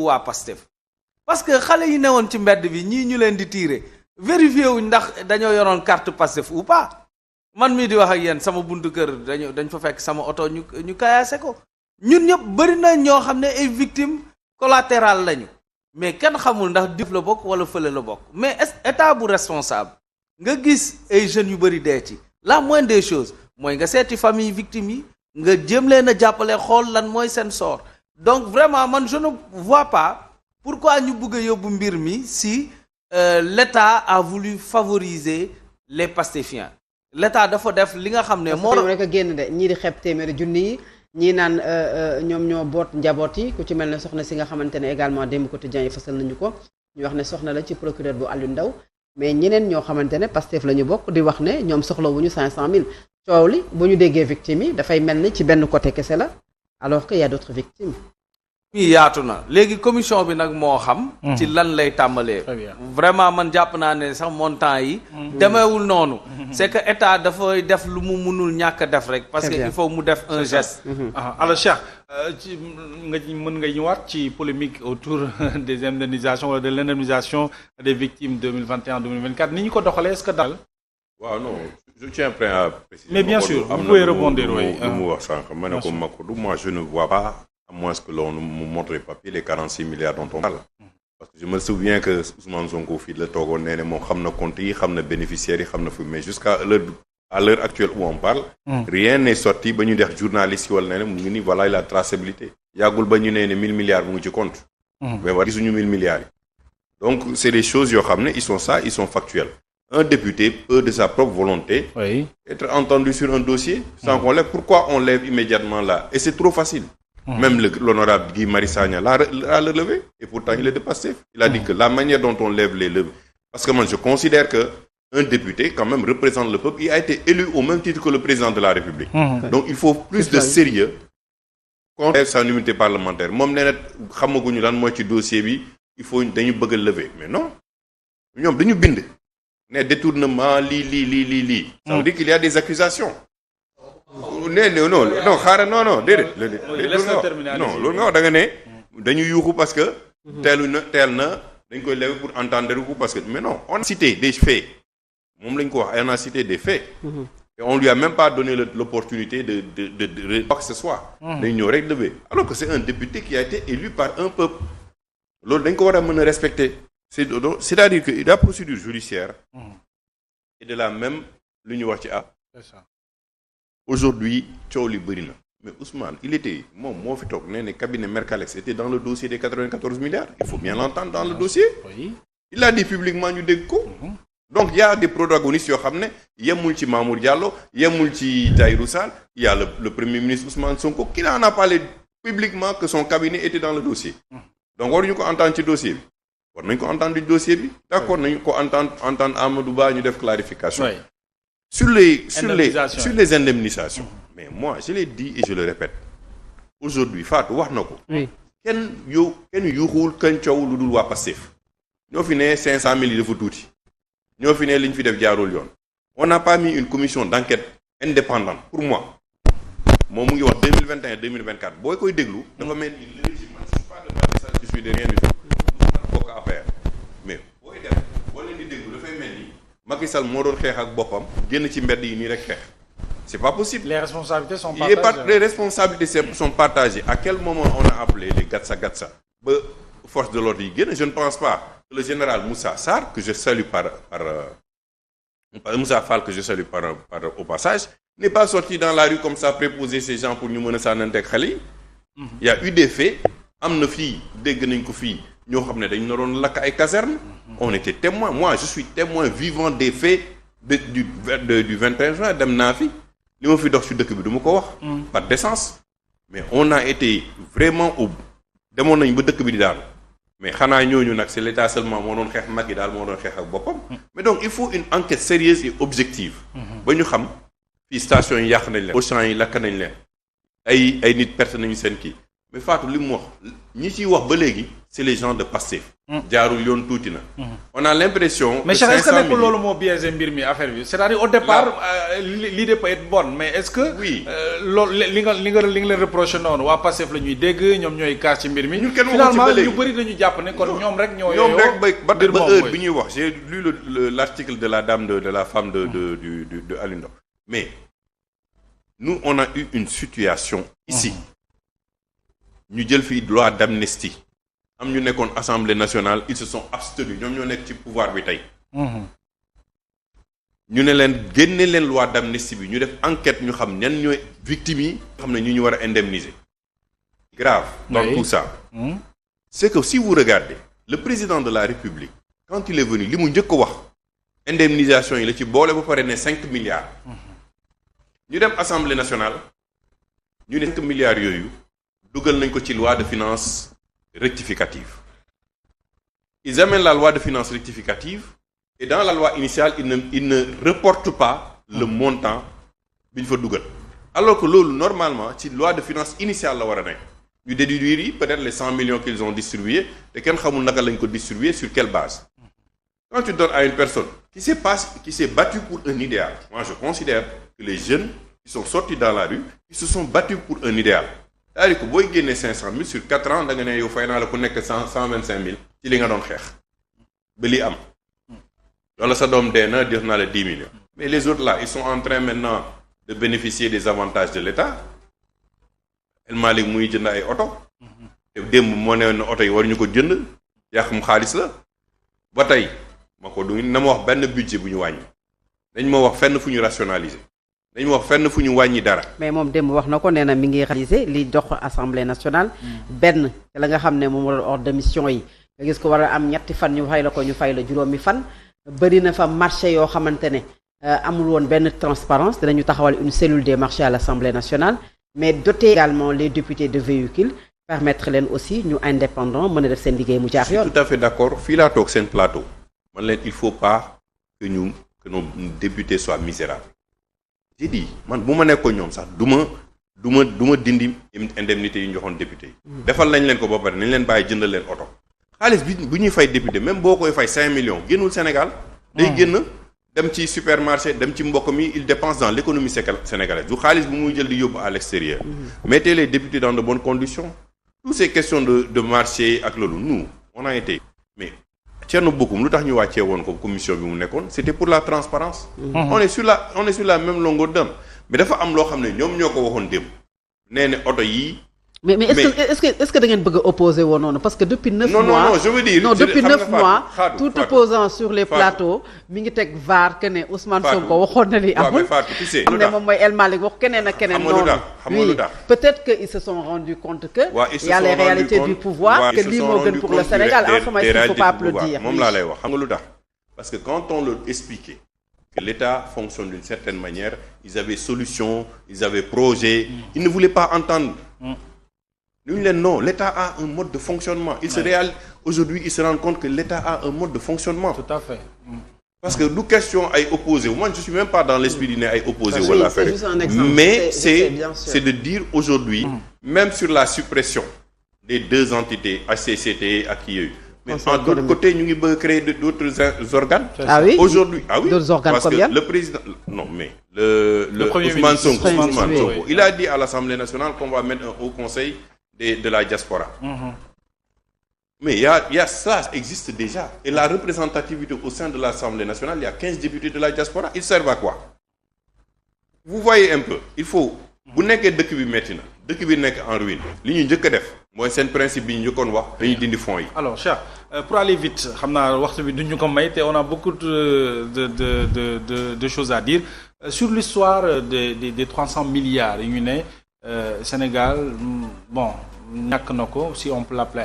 waa Pastef parce que xale yi newoon ci mbedd bi ñii ñu leen di tiire vérifié wuñ ndax dañoo yoroon carte Pastef ou pas man mii di wax ak yéen sama buntu kër dañ fa fekk sama oto ñu kayaase ko ñun ñëpp bëri na ñoo xam ne ay victimes collatérales lañu mais kenn xamul ndax dif la bokk wala fële la bokk mais état bu responsable nga gis ay jeunes yu bëri dee ci la moindre des choses mooy nga seeti famille victimes yi nga jéem leen a jàppale xool lan mooy seen sort donc vraiment man je ne vois pas pourquoi ñu bëgg a yóbbu mbir mi si l'État a voulu favoriser les pastéfiens l'État dafa def li nga xam ne moo rek a génn de ñii di xeeb téeméeri junni yi ñii naan ñoom ñoo boot njaboot yi ku ci mel ne soxna si nga xamante ne également démb quotidien yi fasal nañu ko ñu wax ne soxna la ci procureur bu Aliou Ndao mais ñeneen ñoo xamante ne Pastef la ñu bokk di wax ne ñoom soxlawuñu 500000 coow li bu ñu déggee victimes yi dafay mel ni ci benn côté kese la alors que y a d'autres victimes. fii yaatu na léegi commission bi nag moo xam. ci lan lay tàmbalee. vraiment man jàpp naa ne sax montant yi. demeewul noonu. c'est que état dafay def lu mu mënul ñàkk a def rek. parce que il faut mu def un geste. alors Cheikh ci mën nga ñëwaat ci polémique autour des indemnisations wala de l'indemnisation des victimes 2021-2024 ni ñu ko doxalee est-ce que daal. waaw non je tiens à préciser. mais bien sûr vous pouvez rebondir oui. lu mu wax sànq ma ne ko Macodou moi je ne vois pas. À moins que l'on nous montre les papiers, les 46 milliards dont on parle. Parce que je me souviens que Ousmane Sonko fii la toogoon nee ne moom xam na compte yi xam na bénéficiaires yi xam na fu mais jusqu'à l'heure actuelle où on parle. Rien n'est sorti ba ñu def journaliste yi wala nee ne mu ngi ni voilà la traçabilité. yàggul ba ñu nee ne 1000 milliards mu ngi ci compte. mais war gisuñu 1000 milliards yi. donc c'est des choses yoo xam ne ils sont factuels. Un député peut de sa propre volonté être entendu sur un dossier sans qu'on lève. Pourquoi on lève immédiatement là? Et c'est trop facile. Même l'honorable Guy Marius Sagna l'a relevé et pourtant il est de Pastef. Il a dit que la manière dont on lève les levées, parce que moi je considère que un député quand même représente le peuple, il a été élu au même titre que le président de la République. Donc il faut plus de sérieux qu'on lève sa immunité parlementaire. Moom nee na xamaguñu lan mooy ci dossier bi il faut dañu bëgg a lever mais non ñoom dañu bind ne détournement lii. Ça veut dire qu'il y a des accusations. non xaaral non déedéet. non loolu nga wax da nga ne dañu yuuxu parce que. teel na dañ koy lever pour entendre ko parce que mais non on a cité des faits moom lañ ko wax on a cité des faits. et on lui a même pas donné l'opportunité de quoi que ce soit. dañ ñëw rek lever alors que c'est un député qui a été élu par un peuple. loolu dañ ko war a mën a respecter. c'est-à-dire que la procédure judiciaire. et de la même lu ñu wax ci c'est ça. Aujourd'hui coow li bëri na mais Ousmane il était moom moo fi toog nee ne cabinet Mercalex était dans le dossier des 94 milliards il faut bien l'entendre dans le dossier. Oui. Il l'a dit publiquement ñu dégg ko. Donc il y a des protagonistes yoo xam ne yemul ci Mamour Diallo yemul ci Tahirou Sarr il y a le premier ministre Ousmane Sonko qui en a parlé publiquement que son cabinet était dans le dossier. Donc waruñu ko entendre ci dossier bi war nañu ko entendre ci dossier bi d'accord nañu ko entendre Amadou Ba ñu def clarification. Oui. Sur les indemnisations. Mais moi, je l'ai dit et je le répète. Aujourd'hui, Fatou wax na ko. kenn yuuxuwul kenn coow lu dul waa Pastef. ñoo fi ne 500000 yi dafa tuuti. ñoo fi ne li ñu fi def jaarul yoon. On n'a pas mis une commission d'enquête indépendante pour moi. moom mu ngi wax 2021-2024 booy koy déglu. dafa mel ni le régime man je suis pas de Macky Sall je suis de rien du tout. man bokk affaire mais booy def boo leen di déglu dafay mel ni. Macky Sall moo doon xeex ak boppam génn ci mbedd yi nii rek xeex c'est pas possible. Les responsabilités sont partagées. Les responsabilités sont partagées. À quel moment on a appelé les gatsa ba force de l'ordre yi génn je ne pense pas que le général Moussa Sarr que je salue Moussa Fall que je salue par au passage n'est pas sorti dans la rue comme ça préposer ces gens pour ñu mën a sànnanteeg xale yi. Il y a eu des faits am na fii dégg nañ ko fii. ñoo xam ne dañu naroon lakk ay casernes. On était témoin moi je suis témoin vivant des faits du 21 juin dem naa fi li ma fi dox ci dëkk bi du ma ko wax. par décence. mais on a été vraiment demoon nañ ba dëkk bi di daal mais xanaa ñooñu nag c'est l'état seulement moo doon xeex mag yi daal moo doon xeex ak boppam. mais donc il faut une enquête sérieuse et objective. ba ñu xam fii station yi yàq nañ leen. Auchan yi lakk nañ leen. ay nit perte nañu seen kii. mais Fatou li mu wax ñi ciy wax ba léegi c'est les gens de Pastef. jaarul yoon tuuti na. on a l'impression. mais Cheikh, est-ce que nekkul loolu moo biaisé mbir mi affaire bi c'est-à-dire au départ l'idée peut être bonne mais est-ce que. oui loolu li nga leen reproché noonu waa Pastef la ñuy dégg ñoom ñooy kaas ci mbir mi. ñun kenn waxul ci ba léegi finalement ñu bëri dañu jàpp ne kon ñoom rek ñoo. ñoom rek ba heure bi ñuy wax j'ai lu l'article de la dame de la femme de Aliou Ndao mais nous on a eu une situation ici ñu jël fi loi d'amnistie am ñu nekkoon assemblée nationale ils se sont abstenus ñoom ñoo nekk ci pouvoir bi tey. ñu ne leen génne leen loi d'amnistie bi ñu def enquête ñu xam ñan ñooy victimes yi. xam ne ñu war a indemniser. grave dans tout ça. c'est que si vous regardez le président de la République quand il est venu li mu njëkk a wax indemnisation yi la ci boole ba pare ne 5 milliards. ñu dem assemblée nationale ñu ne 5 milliards yooyu dugal nañ ko ci loi de finances rectificative. Ils amènent la loi de finances rectificative et dans la loi initiale ils ne reportent pas le montant bi ñu fa dugal. alors que loolu normalement ci loi de finances initiale la war a nekk ñu déduire yi peut-être les 100 millions qu'ils ont distribués te kenn xamul naka lañ ko distribuer sur quelle base. Quand tu donnes à une personne qui s'est battue pour un idéal, moi je considère que les jeunes qui sont sortis dans la rue, ils se sont battus pour un idéal. C'est-à-dire que booy génnee 500 000 sur 4 ans da nga ne yow fay naa la ku nekk 125 000 ci li nga doon xeex ba li am. wala sa doom dee na jox naa la 10 millions. mais les autres là ils sont en train maintenant de bénéficier des avantages de l'État. El Malick muy jënd ay oto. te démb moo ne woon oto yi waruñu ko jënd yàqum xaalis la ba tey. ma ko du na ma wax benn budget bu ñu wàññi dañ ma wax fenn fu ñu rationaliser dañ ma wax fenn fu ñu wàññi dara. mais moom démb wax na ko nee na mi ngi réaliser li dox assemblée nationale. benn la nga xam ne moom moo doon ordre de mission yi nga gis ko war a am ñetti fan ñu fay la ko ñu fay la juróomi fan. bëri na fa marché yoo xamante ne amul woon benn transparence dinañu taxawal une cellule des marchés à l'assemblée nationale mais doter également les députés de véhicules permettre leen aussi ñu indépendant mën a def seen liggéey mu jaar yoon. tout à fait d'accord fii laa toog seen plateau. man leen il faut pas que nos députés soient misérables j'ai dit man bu ma nekkoon ñoom sax du ma dindi indemnité yi ñu joxoon député yi. defal nañ leen ko ba pare nañ leen bàyyi jëndal leen oto. xaalis bi bu ñuy fay député même boo koy fay 5 millions génnul Sénégal. day génn dem ci supermarché dem ci mbokk mi il dépense dans l'économie sénégalaise du xaalis bu muy jël di yóbbu à l'extérieur. mettez les députés dans de bonnes conditions. toutes ces questions de marché ak loolu nous on a été mais. Thierno Bocoum lu tax ñu wàccee woon ko commission bi mu nekkoon c'était pour la transparence on est sur la même longueur d'onde mais dafa am loo xam ne ñoom ñoo ko waxoon démb nee ne oto yi mais est-ce que da ngeen bëgg a opposer woon noonu parce que depuis 9 mois non je veux dire depuis 9 mois tout opposant sur les plateaux mi ngi teg vaar que ne Ousmane Sonko waxoon na li amul am ne moom mooy El Malick wax keneen ak keneen noonu oui peut-être que ils se sont rendus compte que y a les réalités du pouvoir que lii moo gën pour le Sénégal en ce moment il faut pas applaudir moom laa lay wax xam nga lu tax parce que quand on leur expliquait que l'État fonctionne d'une certaine manière ils avaient solution ils avaient projet ils ne voulaient pas entendre ñu leen non l'État a un mode de fonctionnement aujourd'hui ils se rendent compte que l'État a un mode de fonctionnement. Tout à fait. Parce que du question ay opposé moi je suis même pas dans l'esprit d'une ay opposé wala affaire mais c'est de dire aujourd'hui même sur la suppression des 2 entités HCCT ak yooyu mais en d'autre côté ñu ngi bëgg créer d'autres organes. Ah oui aujourd'hui ah oui d'autres organes parce que le président non mais le Ousmane Sonko il a dit à l'Assemblée nationale qu'on va mettre un haut conseil de la diaspora. Mais il y a ça existe déjà et la représentativité au sein de l'Assemblée nationale il y a 15 députés de la diaspora ils servent à quoi? Vous voyez un peu il faut bu nekkee dëkk bi metti na dëkk bi nekk en ruine li ñu njëkk a def mooy seen principe bi ñu njëkkoon wax dañuy dindi fonds yi. Alors Cheikh pour aller vite xam naa waxtu bi duñu ko may te on a beaucoup de choses à dire sur l'histoire des 300 milliards yi ñu ne Sénégal bon ñàkk na ko si on peut l'appeler